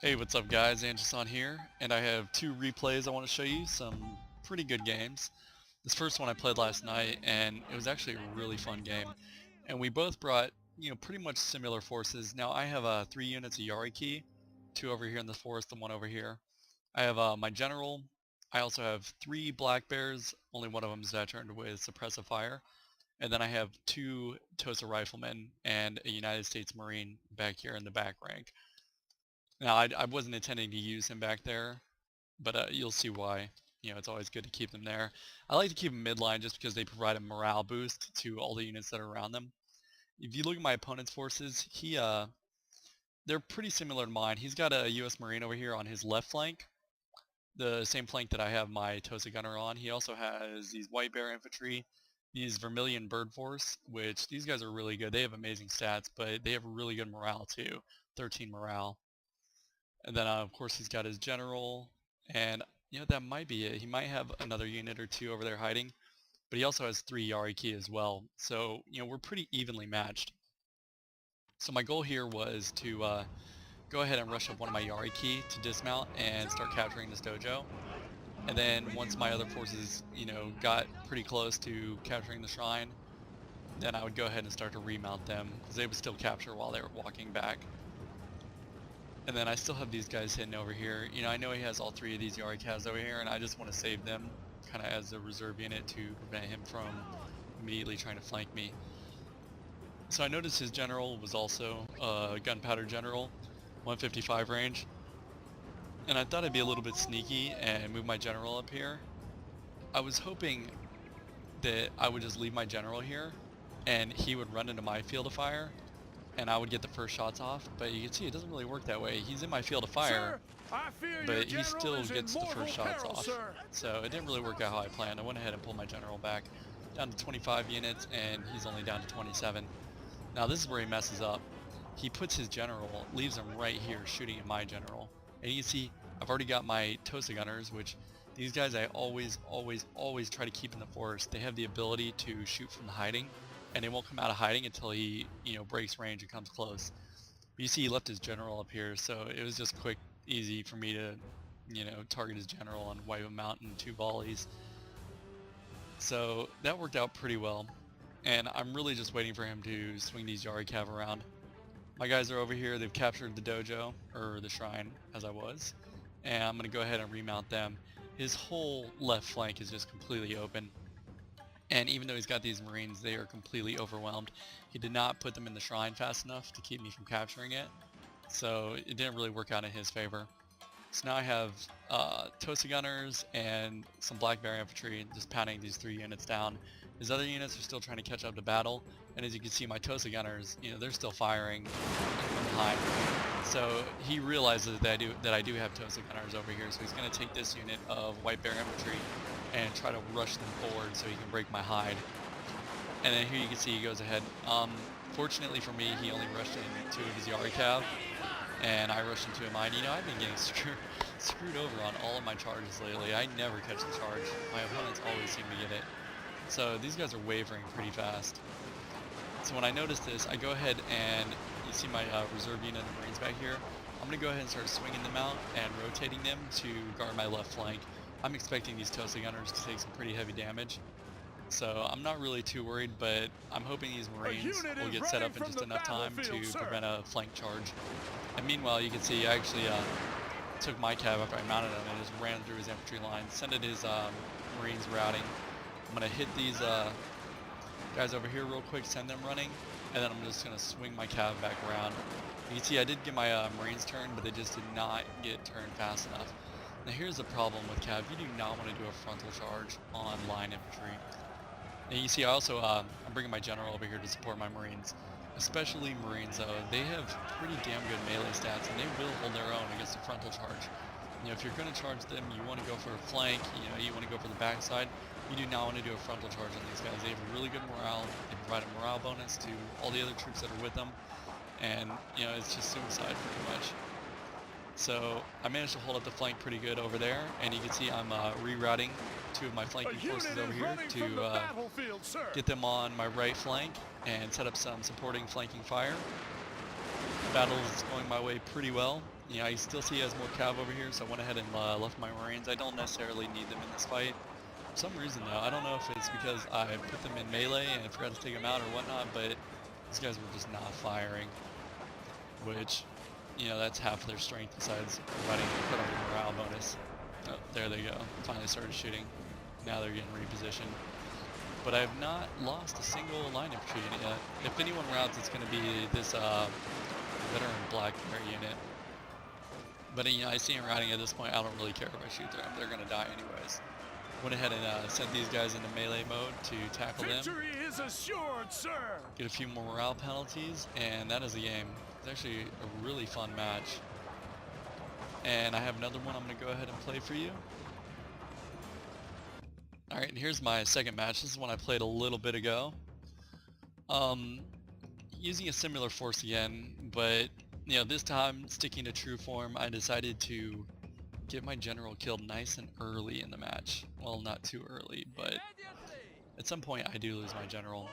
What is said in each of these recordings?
Hey, what's up guys? Angelson here, and I have two replays I want to show you, some pretty good games. This first one I played last night, and it was actually a really fun game. And we both brought, pretty much similar forces. Now I have 3 units of Yari Key, 2 over here in the forest and 1 over here. I have my general. I also have 3 black bears, only one of them is turned with suppressive fire. And then I have 2 Tosa riflemen and a United States Marine back here in the back rank. Now, I wasn't intending to use him back there, but you'll see why. It's always good to keep them there. I like to keep them midline just because they provide a morale boost to all the units that are around them. If you look at my opponent's forces, they're pretty similar to mine. He's got a U.S. Marine over here on his left flank, the same flank that I have my Tosa Gunner on. He also has these White Bear Infantry, these Vermilion Bird Force, which these guys are really good. They have amazing stats, but they have really good morale too, 13 morale. And then, of course, he's got his general, and that might be it. He might have another unit or 2 over there hiding, but he also has 3 Yari Key as well. So, we're pretty evenly matched. So my goal here was to go ahead and rush up one of my Yari Key to dismount and start capturing this dojo. And then once my other forces, got pretty close to capturing the shrine, then I would go ahead and start to remount them, because they would still capture while they were walking back. And then I still have these guys hidden over here. I know he has all 3 of these Yari Cavs over here, and I just want to save them kind of as a reserve unit to prevent him from immediately trying to flank me. So I noticed his general was also a gunpowder general, 155 range. And I thought I'd be a little bit sneaky and move my general up here. I was hoping that I would just leave my general here, and he would run into my field of fire, and I would get the first shots off, but you can see it doesn't really work that way. He's in my field of fire, but he still gets the first shots off. So it didn't really work out how I planned. I went ahead and pulled my general back down to 25 units, and he's only down to 27. Now this is where he messes up. He puts his general, leaves him right here shooting at my general. And you can see I've already got my Tosa gunners, which these guys I always try to keep in the forest. They have the ability to shoot from the hiding, and they won't come out of hiding until he, breaks range and comes close. But you see he left his general up here, so it was just quick, easy for me to, target his general and wipe him out in 2 volleys. So that worked out pretty well, and I'm really just waiting for him to swing these Yari Cav around. My guys are over here, they've captured the dojo, or the shrine, as I was, and I'm going to go ahead and remount them. His whole left flank is just completely open. And even though he's got these Marines, they are completely overwhelmed. He did not put them in the shrine fast enough to keep me from capturing it, so it didn't really work out in his favor. So now I have Tosa Gunners and some Black Bear Infantry just pounding these 3 units down. His other units are still trying to catch up to battle, and as you can see, my Tosa Gunners, they're still firing from behind. So he realizes that I do have Tosa Gunners over here, so he's going to take this unit of White Bear Infantry and try to rush them forward so he can break my hide. And then here you can see he goes ahead. Fortunately for me, he only rushed in 2 of his Yari Cav, and I rushed into mine. I've been getting screwed over on all of my charges lately. I never catch the charge. My opponents always seem to get it. So these guys are wavering pretty fast. So when I notice this, I go ahead and you see my reserve unit of Marines back here. I'm going to go ahead and start swinging them out and rotating them to guard my left flank. I'm expecting these Tosa Gunners to take some pretty heavy damage, so I'm not really too worried, but I'm hoping these Marines will get set up in just enough time to prevent a flank charge. And meanwhile, you can see I actually took my cav after I mounted him and just ran through his infantry line, sent in his Marines routing. I'm going to hit these guys over here real quick, send them running, and then I'm just going to swing my cav back around. You can see I did get my Marines turned, but they just did not get turned fast enough. Now here's the problem with cav. You do not want to do a frontal charge on line infantry. And you see I also, I'm bringing my general over here to support my Marines. Especially Marines though, they have pretty damn good melee stats, and they will hold their own against a frontal charge. If you're going to charge them, you want to go for a flank, you want to go for the backside. You do not want to do a frontal charge on these guys. They have a really good morale. They provide a morale bonus to all the other troops that are with them. And, it's just suicide pretty much. So I managed to hold up the flank pretty good over there, and you can see I'm rerouting 2 of my flanking forces over here to get them on my right flank and set up some supporting flanking fire. battle is going my way pretty well. You know, I still see he has more cav over here, so I went ahead and left my Marines. I don't necessarily need them in this fight. For some reason though, I don't know if it's because I put them in melee and forgot to take them out or whatnot, but these guys were just not firing. Which, you know, that's half their strength besides providing an incredible morale bonus. Oh, there they go. Finally started shooting. Now they're getting repositioned. But I have not lost a single line infantry unit yet. If anyone routes, it's going to be this veteran black bear unit. But you know, I see him routing at this point. I don't really care if I shoot through them. They're going to die anyways. Went ahead and sent these guys into melee mode to tackle them. Victory is assured, sir. Get a few more morale penalties, and that is the game. It's actually a really fun match. And I have another one I'm going to go ahead and play for you. Alright, and here's my second match. This is one I played a little bit ago. Using a similar force again, but you know, this time sticking to true form, I decided to get my general killed nice and early in the match. Well, not too early, but at some point I do lose my general.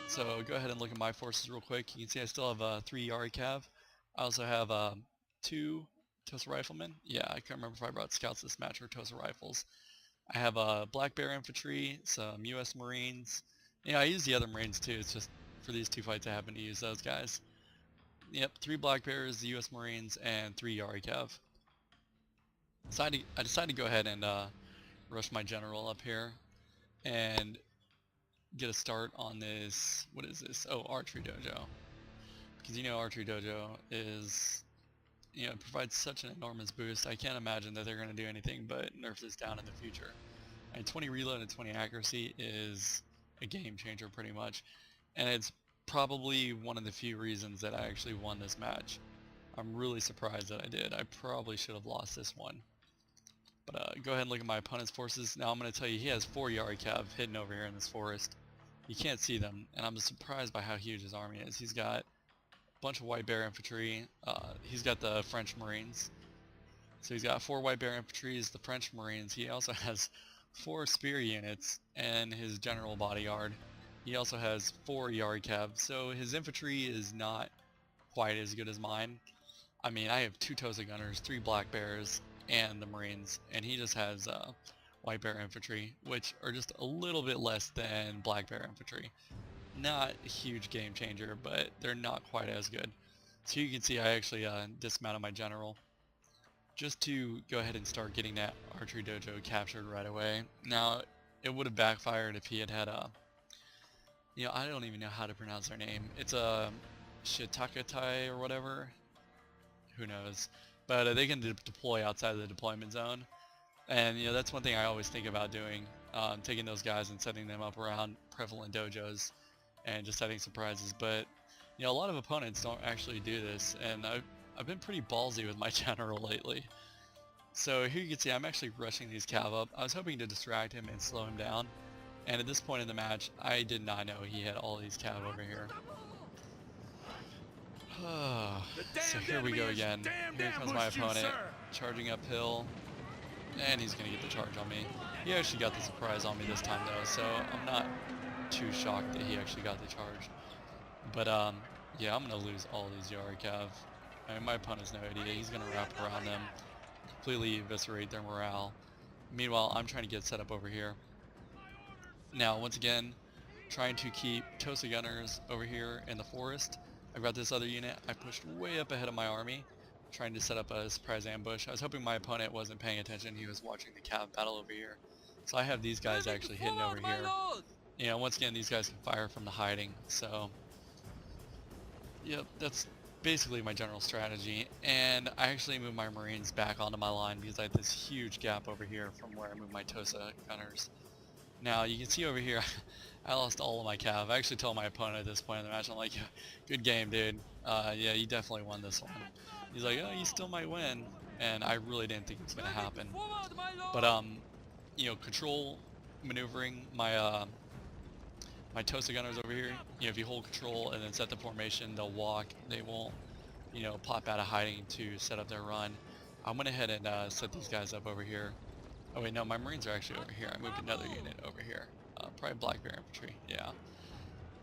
So go ahead and look at my forces real quick. You can see I still have 3 Yari Cav. I also have 2 Tosa Riflemen. Yeah, I can't remember if I brought scouts this match or Tosa Rifles. I have Black Bear Infantry, some US Marines. Yeah, I use the other Marines too. It's just for these 2 fights I happen to use those guys. Yep, 3 Black Bears, the US Marines, and 3 Yari Cav. So I decided to go ahead and rush my general up here and get a start on this. What is this? Oh, Archery Dojo. Because you know Archery Dojo is, you know, it provides such an enormous boost. I can't imagine that they're going to do anything but nerf this down in the future. And 20 reload and 20 accuracy is a game changer pretty much. And it's probably one of the few reasons that I actually won this match. I'm really surprised that I did. I probably should have lost this one. But go ahead and look at my opponent's forces. Now I'm going to tell you he has 4 Yari Cav hidden over here in this forest. You can't see them, and I'm surprised by how huge his army is. He's got a bunch of White Bear Infantry. He's got the French Marines. So he's got 4 White Bear Infantries, the French Marines. He also has 4 Spear units and his General Bodyguard. He also has 4 Yari Cav, so his infantry is not quite as good as mine. I mean, I have 2 Tosa Gunners, 3 Black Bears, and the Marines, and he just has White Bear Infantry, which are just a little bit less than Black Bear Infantry. Not a huge game changer, but they're not quite as good. So you can see I actually dismounted my general just to go ahead and start getting that Archery Dojo captured right away. Now, it would have backfired if he had you know, I don't even know how to pronounce their name. It's a Shitakatai or whatever. Who knows? But they can deploy outside of the deployment zone. And, you know, that's one thing I always think about doing. Taking those guys and setting them up around prevalent dojos and just setting surprises. But, you know, a lot of opponents don't actually do this. And I've been pretty ballsy with my general lately. So here you can see I'm actually rushing these cav up. I was hoping to distract him and slow him down. And at this point in the match, I did not know he had all these cav over here. So here we go again. Here comes my opponent, charging uphill, and he's going to get the charge on me. He actually got the surprise on me this time though, so I'm not too shocked that he actually got the charge. But yeah, I'm going to lose all these Yari Cav. I mean, my opponent's no idiot. He's going to wrap around them, completely eviscerate their morale. Meanwhile, I'm trying to get set up over here. Now, once again, trying to keep Tosa Gunners over here in the forest. I've got this other unit. I pushed way up ahead of my army, trying to set up a surprise ambush. I was hoping my opponent wasn't paying attention. He was watching the cav battle over here. So I have these guys actually hidden over here. You know, once again, these guys can fire from the hiding. So, yep, that's basically my general strategy. And I actually moved my Marines back onto my line because I had this huge gap over here from where I moved my Tosa Gunners. Now, you can see over here, I lost all of my cav. I actually told my opponent at this point in the match, I'm like, good game, dude. Yeah, you definitely won this one. He's like, oh, you still might win. And I really didn't think it was going to happen. But, you know, control maneuvering my my Tosa Gunners over here. You know, if you hold control and then set the formation, they'll walk. They won't, you know, pop out of hiding to set up their run. I went ahead and set these guys up over here. Oh wait, no, my Marines are actually over here. I moved another unit over here. Probably Black Bear Infantry, yeah.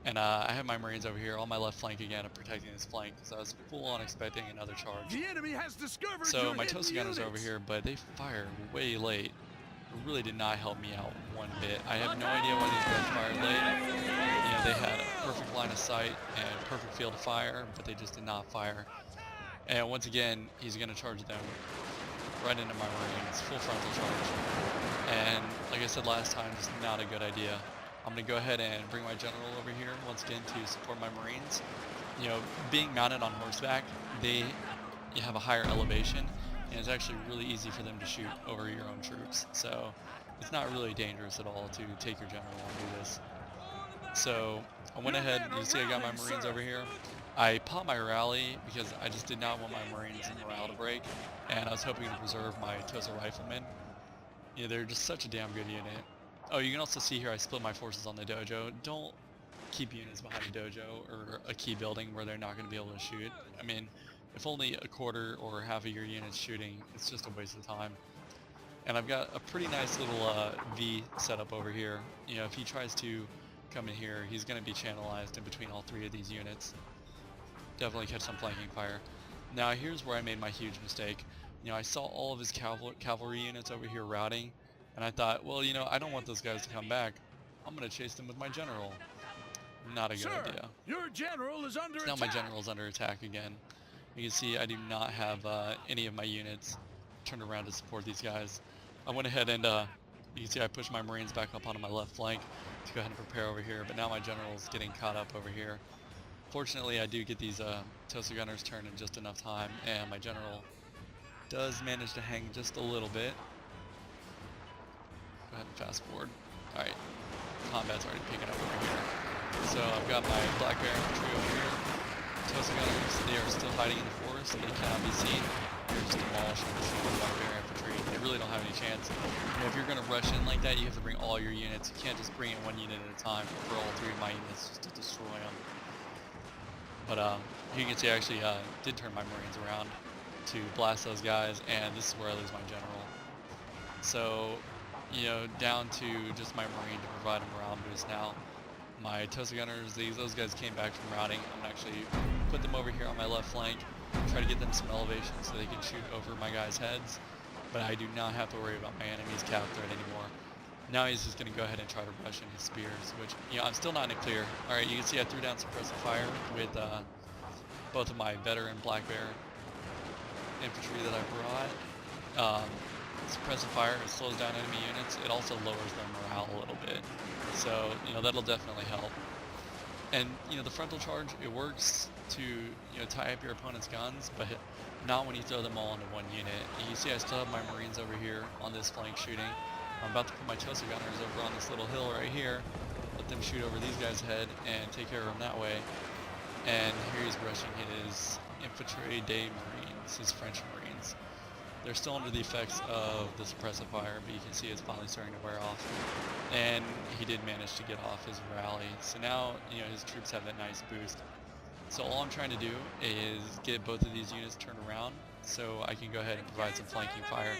And I have my Marines over here on my left flank again. I'm protecting this flank because I was full on expecting another charge. The enemy has discovered So your my hidden Tosa Gunners are over units. here, but they fire way late. It really did not help me out one bit. I have no idea why these guys fired late. You know, they had a perfect line of sight and perfect field of fire, but they just did not fire. And once again, he's going to charge them right into my Marines, full frontal charge. And like I said last time, it's not a good idea. I'm going to go ahead and bring my general over here once again to support my Marines. You know, being mounted on horseback, you have a higher elevation, and it's actually really easy for them to shoot over your own troops. So it's not really dangerous at all to take your general and do this. So I went ahead, you see I got my Marines over here. I popped my rally because I just did not want my Marines' morale to break, and I was hoping to preserve my Tosa riflemen. Yeah, they're just such a damn good unit. Oh, you can also see here I split my forces on the dojo. Don't keep units behind a dojo or a key building where they're not going to be able to shoot. I mean, if only a quarter or half of your unit's shooting, it's just a waste of time. And I've got a pretty nice little V set up over here. You know, if he tries to come in here, he's going to be channelized in between all three of these units. Definitely catch some flanking fire. Now here's where I made my huge mistake. You know, I saw all of his cavalry units over here routing, and I thought, well, you know, I don't want those guys to come back. I'm going to chase them with my general. Not a good idea. Your general is under Now attack. my general's under attack again. You can see I do not have any of my units turned around to support these guys. I went ahead and you can see I pushed my Marines back up onto my left flank to go ahead and prepare over here, but now my general's getting caught up over here. Fortunately, I do get these Tosa Gunners turned in just enough time, and my general does manage to hang just a little bit. Go ahead and fast forward. Alright, combat's already picking up over here. So I've got my Black Bear infantry over here. Tosa Gunners, they are still hiding in the forest, so they cannot be seen. They're just demolishing the Black Bear infantry. They really don't have any chance. You know, if you're going to rush in like that, you have to bring all your units. You can't just bring in one unit at a time for all three of my units just to destroy them. But you can see I actually did turn my Marines around to blast those guys, and this is where I lose my general. So, you know, down to just my Marine to provide a morale boost now. My Tosa Gunners, those guys came back from routing. I'm gonna actually put them over here on my left flank, try to get them some elevation so they can shoot over my guys' heads. But I do not have to worry about my enemy's cav threat anymore. Now he's just going to go ahead and try to rush in his spears, which, you know, I'm still not in the clear. Alright, you can see I threw down suppressive fire with both of my veteran Black Bear infantry that I brought. Suppressive fire, it slows down enemy units. It also lowers their morale a little bit. So, you know, that'll definitely help. And, you know, the frontal charge, it works to, you know, tie up your opponent's guns, but not when you throw them all into one unit. You see I still have my Marines over here on this flank shooting. I'm about to put my Tosa Gunners over on this little hill right here, let them shoot over these guys' head and take care of them that way. And here he's rushing his Infantry Day Marines, his French Marines. They're still under the effects of the suppressive fire, but you can see it's finally starting to wear off. And he did manage to get off his rally. So now, you know, his troops have that nice boost. So all I'm trying to do is get both of these units turned around so I can go ahead and provide some flanking fire.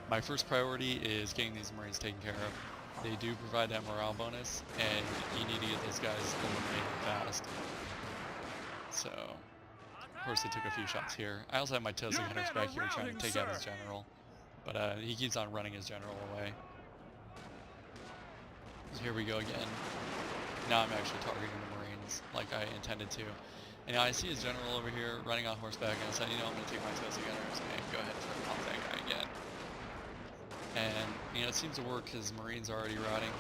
My first priority is getting these Marines taken care of. They do provide that morale bonus, and you need to get those guys eliminated fast. So, of course they took a few shots here. I also have my Tosa Gunners back here trying to take out his general, but he keeps on running his general away. So here we go again. Now I'm actually targeting the Marines like I intended to. And now I see his general over here running on horseback, and I said, you know, I'm going to take my Tosa Gunners and go ahead and try to pop that guy again. And, you know, it seems to work because Marines are already routing.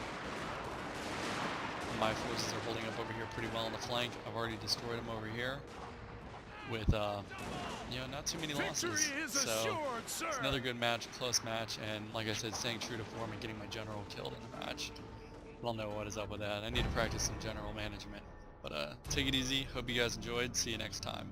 My forces are holding up over here pretty well on the flank. I've already destroyed them over here with, you know, not too many losses. So it's another good match, close match, and like I said, staying true to form and getting my general killed in the match. I don't know what is up with that. I need to practice some general management. But take it easy. Hope you guys enjoyed. See you next time.